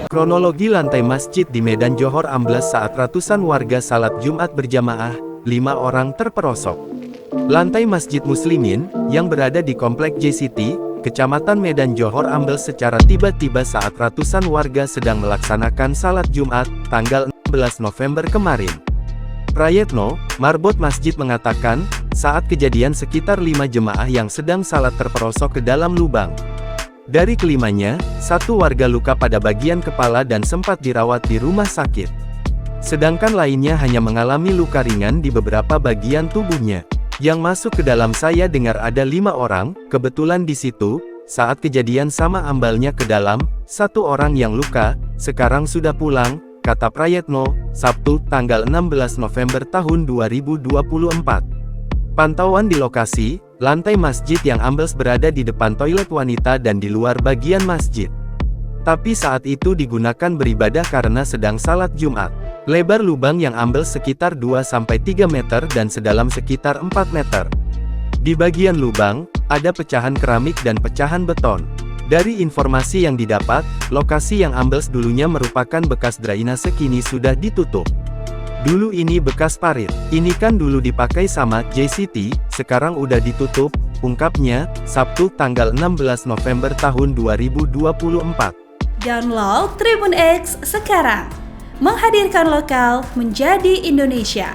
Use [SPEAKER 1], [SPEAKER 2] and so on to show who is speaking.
[SPEAKER 1] Kronologi lantai masjid di Medan Johor ambles saat ratusan warga salat Jumat berjamaah, 5 orang terperosok. Lantai Masjid Muslimin, yang berada di Komplek JCT, Kecamatan Medan Johor ambles secara tiba-tiba saat ratusan warga sedang melaksanakan salat Jumat, tanggal 16 November kemarin. Prayetno, marbot masjid mengatakan, saat kejadian sekitar 5 jemaah yang sedang salat terperosok ke dalam lubang. Dari kelimanya, 1 warga luka pada bagian kepala dan sempat dirawat di rumah sakit. Sedangkan lainnya hanya mengalami luka ringan di beberapa bagian tubuhnya. Yang masuk ke dalam saya dengar ada 5 orang, kebetulan di situ, saat kejadian sama ambalnya ke dalam, 1 orang yang luka, sekarang sudah pulang, kata Prayetno, Sabtu, tanggal 16 November tahun 2024. Pantauan di lokasi, lantai masjid yang ambles berada di depan toilet wanita dan di luar bagian masjid. Tapi saat itu digunakan beribadah karena sedang salat Jumat. Lebar lubang yang ambles sekitar 2-3 meter dan sedalam sekitar 4 meter. Di bagian lubang, ada pecahan keramik dan pecahan beton. Dari informasi yang didapat, lokasi yang ambles dulunya merupakan bekas drainase kini sudah ditutup. Dulu ini bekas parit, ini kan dulu dipakai sama JCT, sekarang udah ditutup, ungkapnya, Sabtu tanggal 16 November tahun 2024.
[SPEAKER 2] Download Tribun X sekarang, menghadirkan lokal menjadi Indonesia.